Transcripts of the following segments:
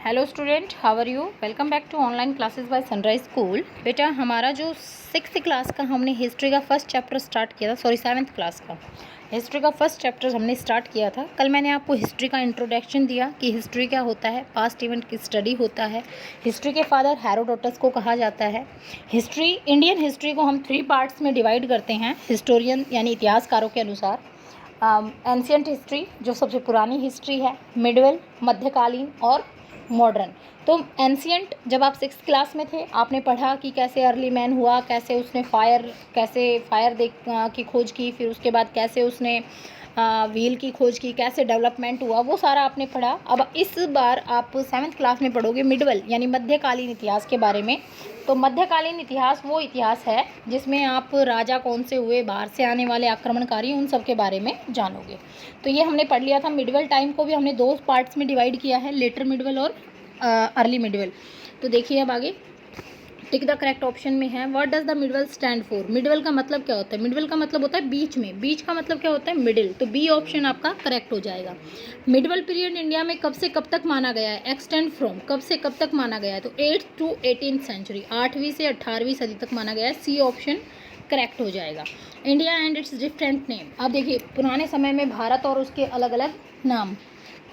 Hello student, how are you. Welcome back to online classes by Sunrise School. बेटा, हमारा जो 6th class का हमने हिस्ट्री का फर्स्ट चैप्टर स्टार्ट किया था, 7th क्लास का हिस्ट्री का फर्स्ट चैप्टर हमने स्टार्ट किया था। कल मैंने आपको हिस्ट्री का इंट्रोडक्शन दिया कि हिस्ट्री क्या होता है, पास्ट इवेंट की स्टडी होता है। हिस्ट्री के फादर हेरोडोटस को कहा जाता है। हिस्ट्री, इंडियन हिस्ट्री को हम 3 पार्ट्स में डिवाइड करते हैं हिस्टोरियन यानी इतिहासकारों के अनुसार। एंशियंट हिस्ट्री जो सबसे पुरानी हिस्ट्री है, मिडवेल मध्यकालीन और मॉडर्न। तो एंशियंट, जब आप 6th क्लास में थे आपने पढ़ा कि कैसे अर्ली मैन हुआ, कैसे उसने फायर की खोज की, फिर उसके बाद कैसे उसने व्हील की खोज की, कैसे डेवलपमेंट हुआ, वो सारा आपने पढ़ा। अब इस बार आप 7th क्लास में पढ़ोगे मिडवेल यानी मध्यकालीन इतिहास के बारे में। तो मध्यकालीन इतिहास वो इतिहास है जिसमें आप राजा कौन से हुए, बाहर से आने वाले आक्रमणकारी, उन सब के बारे में जानोगे। तो ये हमने पढ़ लिया था। मिडवेल टाइम को भी हमने 2 पार्ट्स में डिवाइड किया है, लेटर मिडवेल और अर्ली मिडवेल। तो देखिए अब आगे टिक द करेक्ट ऑप्शन में है, what does the Midvale stand for. Midvale का मतलब क्या होता है? मिडवेल का मतलब होता है बीच में, बीच का मतलब क्या होता है? मिडिल। तो बी ऑप्शन आपका करेक्ट हो जाएगा। मिडवेल पीरियड इंडिया में कब से कब तक माना गया है? एक्सटेंड फ्रॉम, कब से कब तक माना गया है? तो 8th to 18th सेंचुरी, 8वीं से 18वीं सदी तक माना गया है। सी ऑप्शन करेक्ट हो जाएगा। India and it's different name. अब देखिए पुराने समय में भारत और उसके अलग अलग नाम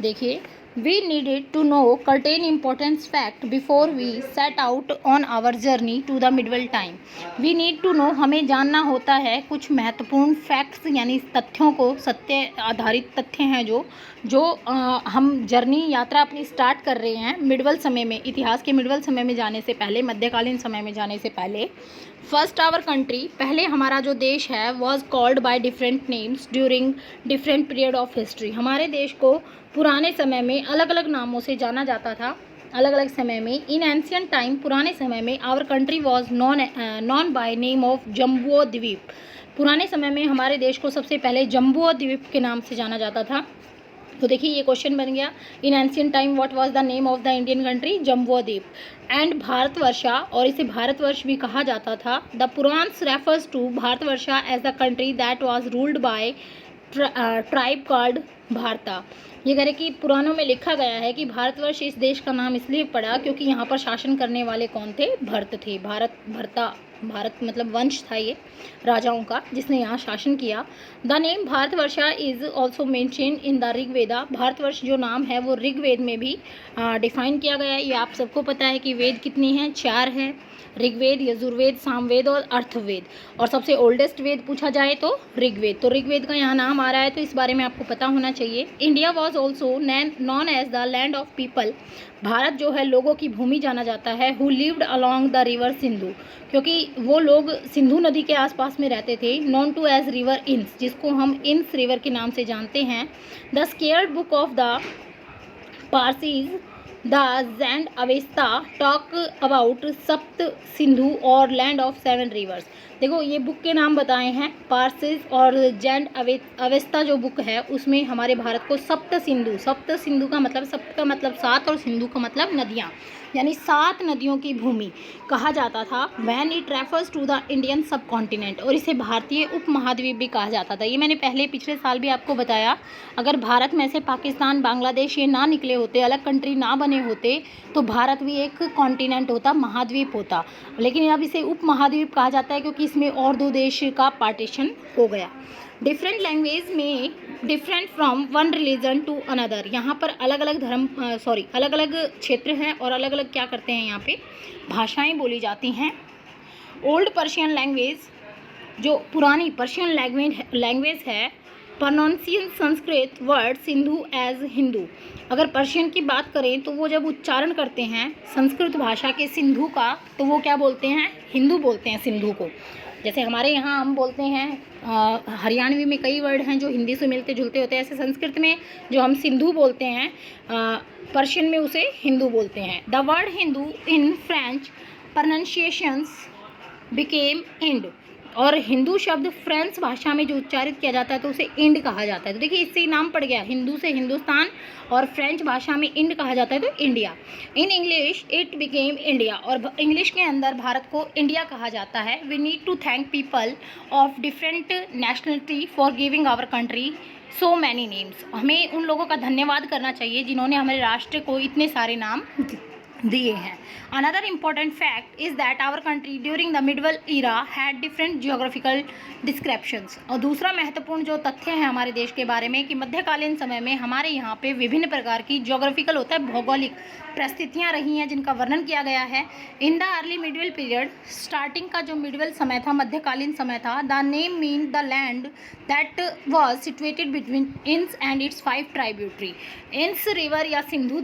देखिए। We needed to know certain important fact before we set out on our journey to the medieval time. We need to know, हमें जानना होता है कुछ महत्वपूर्ण फैक्ट्स यानी तथ्यों को, सत्य आधारित तथ्य हैं जो हम जर्नी यात्रा अपनी स्टार्ट कर रहे हैं मिडवेल समय में, इतिहास के मिडवेल समय में जाने से पहले, मध्यकालीन समय में जाने से पहले। फर्स्ट आवर कंट्री, पहले हमारा जो देश है, was called by different names during different period of history. हमारे देश को पुराने समय में अलग अलग नामों से जाना जाता था, अलग अलग समय में। इन एंशियंट टाइम, पुराने समय में, our country was known by name of Jambudweep. पुराने समय में हमारे देश को सबसे पहले जम्बुओ द्वीप के नाम से जाना जाता था। तो देखिए ये क्वेश्चन बन गया, in ancient time what was the name of the Indian country? Jambudweep. And भारतवर्षा, और इसे भारतवर्ष भी कहा जाता था। The Puranas refers to Bharatvarsha as the country that was ruled by tribe called Bharata. ये कह रहे कि पुराणों में लिखा गया है कि भारतवर्ष इस देश का नाम इसलिए पड़ा क्योंकि यहाँ पर शासन करने वाले कौन थे? भरत थे। भारत मतलब वंश था ये राजाओं का जिसने यहाँ शासन किया। The name Bharatvarsha is also mention in the Rigveda. Bharatvarsh जो नाम है वो ऋग्वेद में भी डिफाइन किया गया है। ये आप सबको पता है कि वेद कितनी हैं? 4 हैं, ऋग्वेद, यजुर्वेद, सामवेद और अर्थवेद। और सबसे ओल्डेस्ट वेद पूछा जाए तो ऋग्वेद। तो ऋग्वेद का यहाँ नाम आ रहा है तो इस बारे में आपको पता होना चाहिए। India was also known as the land of people. भारत जो है लोगों की भूमि जाना जाता है। Who lived along the river Sindhu, क्योंकि वो लोग सिंधु नदी के आसपास में रहते थे। नॉन टू एज रिवर इंस, जिसको हम इंस रिवर के नाम से जानते हैं। The scared book of the Parsis the जैंड Avesta talk about सप्त सिंधु और लैंड ऑफ 7 रिवर्स। देखो ये बुक के नाम बताए हैं, पारसीज और जैंड अवेस्ता जो बुक है उसमें हमारे भारत को सप्त सिंधु का मतलब, सप्त का मतलब 7 और सिंधु का मतलब नदियाँ, यानी 7 नदियों की भूमि कहा जाता था। When it refers to the Indian subcontinent, और इसे भारतीय उप महाद्वीप भी कहा जाता था। ये मैंने पिछले साल भी आपको बताया। अगर भारत में से पाकिस्तान, बांग्लादेश ये ना निकले होते, अलग कंट्री ना बने होते, तो भारत भी एक कॉन्टिनेंट होता, महाद्वीप होता। लेकिन अब इसे उप महाद्वीप कहा जाता है क्योंकि इसमें और 2 देश का पार्टीशन हो गया। डिफरेंट लैंग्वेज में different from one religion to another. यहाँ पर अलग अलग अलग अलग क्षेत्र हैं और अलग अलग क्या करते हैं, यहाँ पे भाषाएं बोली जाती हैं। ओल्ड पर्शियन लैंग्वेज, जो पुरानी पर्शियन लैंग्वेज है, pronunciation Sanskrit word Sindhu as Hindu. अगर पर्शियन की बात करें तो वो जब उच्चारण करते हैं संस्कृत भाषा के सिंधु का, तो वो क्या बोलते हैं? हिंदू बोलते हैं सिंधु को। जैसे हमारे यहाँ हम बोलते हैं, हरियाणवी में कई वर्ड हैं जो हिंदी से मिलते जुलते होते हैं, ऐसे संस्कृत में जो हम सिंधु बोलते हैं, पर्शियन में उसे हिंदू बोलते हैं। The word Hindu in French pronunciations became Ind, और हिंदू शब्द फ्रेंच भाषा में जो उच्चारित किया जाता है तो उसे इंड कहा जाता है। तो देखिए इससे ही नाम पड़ गया, हिंदू से हिंदुस्तान, और फ्रेंच भाषा में इंड कहा जाता है तो India. In English it became India, और इंग्लिश के अंदर भारत को इंडिया कहा जाता है। We need to thank people of different nationality for giving our country so many names. हमें उन लोगों का धन्यवाद करना चाहिए जिन्होंने हमारे राष्ट्र को इतने सारे नाम दिए हैं। Another important fact is that our country during the medieval era had different geographical descriptions. और दूसरा महत्वपूर्ण जो तथ्य है हमारे देश के बारे में कि मध्यकालीन समय में हमारे यहाँ पे विभिन्न प्रकार की जियोग्राफिकल होता है भौगोलिक परिस्थितियाँ रही हैं जिनका वर्णन किया गया है। In the early medieval period, starting का जो मिडवल समय था, मध्यकालीन समय था, the name mean the land that was situated between इंस एंड इट्स 5 ट्राइब्यूटरी। इंस रिवर या सिंधु,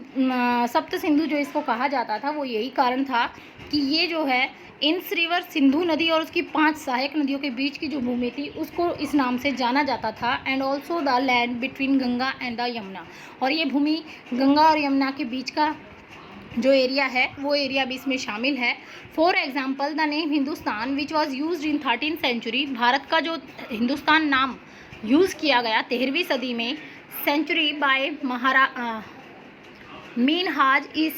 सप्त सिंधु जो इसको कहा जाता था, वो यही कारण था कि ये जो है इंस रिवर, सिंधु नदी और उसकी 5 सहायक नदियों के बीच की जो भूमि थी उसको इस नाम से जाना जाता था। And also the land between Ganga and the Yamuna, और ये भूमि गंगा और यमुना के बीच का जो एरिया है वो एरिया भी इसमें शामिल है। For example the name Hindustan which was use in 13th century, Bharat का जो हिंदुस्तान नाम यूज़ किया गया 13वीं सदी में सेंचुरी बाय मीनहाज ई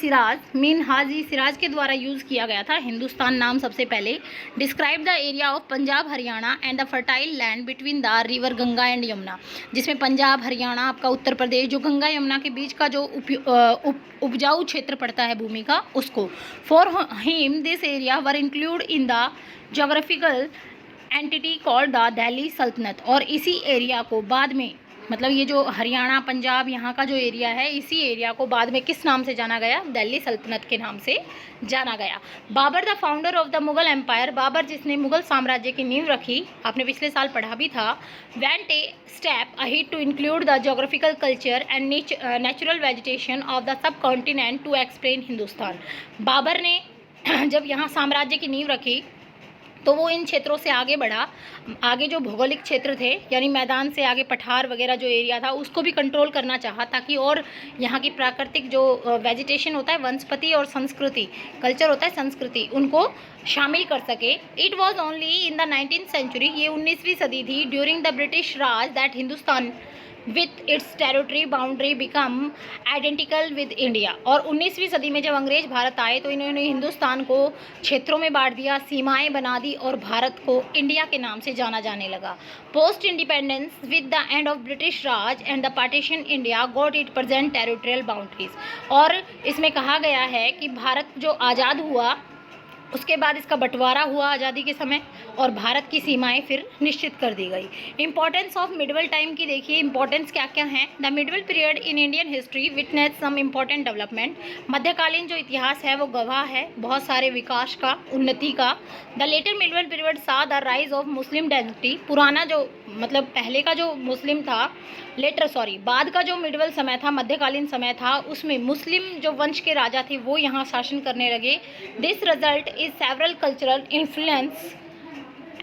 सिराज के द्वारा यूज़ किया गया था हिंदुस्तान नाम सबसे पहले। Describe the area of Punjab Haryana and the fertile land between the river Ganga and Yamuna, जिसमें पंजाब हरियाणा, आपका उत्तर प्रदेश, जो गंगा यमुना के बीच का जो उपजाऊ क्षेत्र पड़ता है भूमि का, उसको। For him this area were include in the geographical entity called the Delhi सल्तनत, और इसी एरिया को बाद में, मतलब ये जो हरियाणा पंजाब यहाँ का जो एरिया है, इसी एरिया को बाद में किस नाम से जाना गया? दिल्ली सल्तनत के नाम से जाना गया। Babur the founder of the Mughal empire, Babur जिसने मुगल साम्राज्य की नींव रखी, आपने पिछले साल पढ़ा भी था। Went a step ahead to include the geographical culture and natural vegetation of the subcontinent to explain Hindustan. Babur ने जब यहाँ साम्राज्य की नींव रखी तो वो इन क्षेत्रों से आगे बढ़ा, आगे जो भौगोलिक क्षेत्र थे यानी मैदान से आगे पठार वगैरह जो एरिया था उसको भी कंट्रोल करना चाहा, ताकि और यहाँ की प्राकृतिक जो वेजिटेशन होता है, वनस्पति और संस्कृति, कल्चर होता है संस्कृति, उनको शामिल कर सके। It was only in the 19th century, ये 19वीं सदी थी, during the British Raj that Hindustan with its territory boundary become identical with India. और 19वीं सदी में जब अंग्रेज भारत आए तो इन्होंने हिंदुस्तान को क्षेत्रों में बांट दिया, सीमाएं बना दी और भारत को इंडिया के नाम से जाना जाने लगा। Post independence with the end of British Raj and the partition India got it present territorial boundaries. और इसमें कहा गया है कि भारत जो आज़ाद हुआ उसके बाद इसका बंटवारा हुआ आज़ादी के समय और भारत की सीमाएं फिर निश्चित कर दी गई। इंपॉर्टेंस ऑफ मिडवल टाइम की देखिए, इंपॉर्टेंस क्या क्या है। The medieval period in Indian history witness some important development, मध्यकालीन जो इतिहास है वो गवाह है बहुत सारे विकास का, उन्नति का। द लेटर मिडवल पीरियड सा the rise of Muslim dynasty, पुराना जो मतलब पहले का जो मुस्लिम था, बाद का जो मिडवल समय था, मध्यकालीन समय था, उसमें मुस्लिम जो वंश के राजा थे वो यहाँ शासन करने लगे। This result is several cultural influence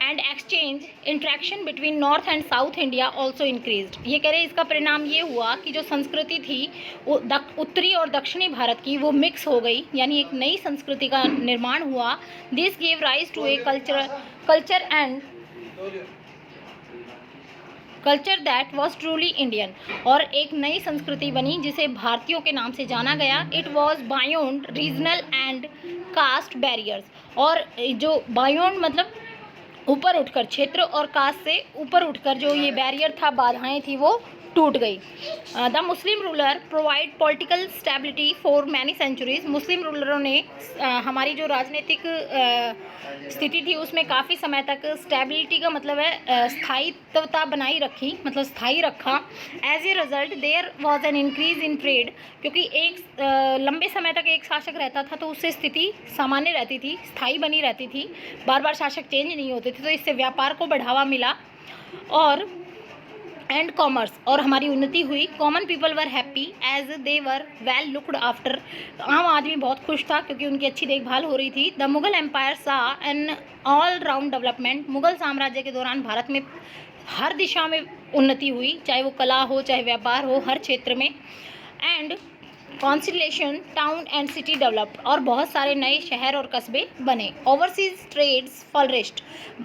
and exchange interaction between north and south India also increased. ये कह रहे इसका परिणाम ये हुआ कि जो संस्कृति थी उत्तरी और दक्षिणी भारत की वो मिक्स हो गई, यानी एक नई संस्कृति का निर्माण हुआ। This gave rise to a culture that was truly Indian, और एक नई संस्कृति बनी जिसे भारतीयों के नाम से जाना गया। It was beyond regional and caste barriers, और जो बायोंड मतलब ऊपर उठकर, क्षेत्र और कास्ट से ऊपर उठकर जो ये बैरियर था, बाधाएं थी, वो टूट गई। The Muslim ruler provide political stability for many centuries, मुस्लिम रूलरों ने हमारी जो राजनीतिक स्थिति थी उसमें काफ़ी समय तक स्टेबिलिटी का मतलब है स्थायित्वता बनाई रखी, मतलब स्थायी रखा। As a result there was an increase in trade, क्योंकि एक लंबे समय तक एक शासक रहता था तो उससे स्थिति सामान्य रहती थी, स्थायी बनी रहती थी, बार बार शासक चेंज नहीं होते थे, तो इससे व्यापार को बढ़ावा मिला और एंड कॉमर्स, और हमारी उन्नति हुई। Common people were happy as they were well looked after, आम आदमी बहुत खुश था क्योंकि उनकी अच्छी देखभाल हो रही थी। The Mughal empire saw an all round development, Mughal साम्राज्य के दौरान भारत में हर दिशा में उन्नति हुई, चाहे वो कला हो, चाहे व्यापार हो, हर क्षेत्र में। And constellation town and city developed, और बहुत सारे नए शहर और कस्बे बने। ओवरसीज ट्रेड्स फ्लरिश्ड,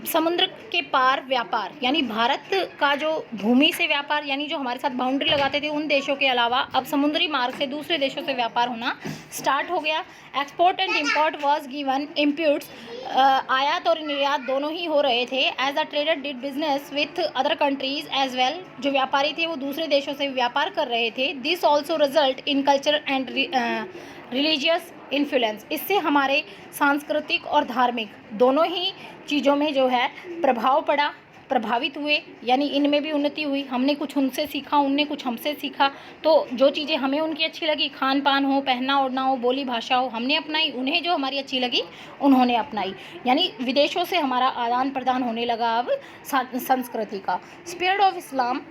समुद्र के पार व्यापार, यानी भारत का जो भूमि से व्यापार, यानी जो हमारे साथ बाउंड्री लगाते थे उन देशों के अलावा अब समुद्री मार्ग से दूसरे देशों से व्यापार होना स्टार्ट हो गया। Export and import was given impetus, आयात और निर्यात दोनों ही हो रहे थे। As a trader did business with other countries as well, जो व्यापारी थे वो दूसरे देशों से व्यापार कर रहे थे। This also result in culture and religious influence, इससे हमारे सांस्कृतिक और धार्मिक दोनों ही चीज़ों में जो है प्रभाव पड़ा, प्रभावित हुए, यानी इनमें भी उन्नति हुई। हमने कुछ उनसे सीखा, उनने कुछ हमसे सीखा। तो जो चीज़ें हमें उनकी अच्छी लगी, खान पान हो, पहनना ओढ़ना हो, बोली भाषा हो, हमने अपनाई, उन्हें जो हमारी अच्छी लगी उन्होंने अपनाई, यानी विदेशों से हमारा आदान प्रदान होने लगा अब संस्कृति का। स्प्रेड ऑफ इस्लाम,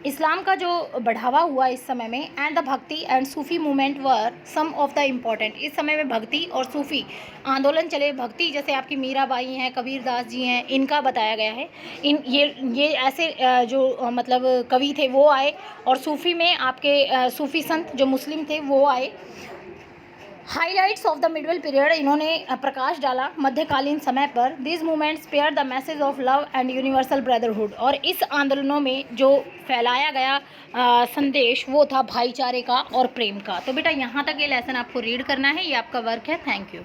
इस्लाम का जो बढ़ावा हुआ इस समय में। And the bhakti and Sufi movement were some of the important, इस समय में भक्ति और सूफ़ी आंदोलन चले। भक्ति जैसे आपकी मीराबाई हैं, कबीर दास जी हैं, इनका बताया गया है। ये ऐसे जो मतलब कवि थे वो आए, और सूफ़ी में आपके सूफ़ी संत जो मुस्लिम थे वो आए। Highlights of the middle period, इन्होंने प्रकाश डाला मध्यकालीन समय पर। This movement spare the message of love and universal brotherhood, और इस आंदोलनों में जो फैलाया गया संदेश वो था भाईचारे का और प्रेम का। तो बेटा यहाँ तक ये लेसन आपको रीड करना है, ये आपका वर्क है। Thank you.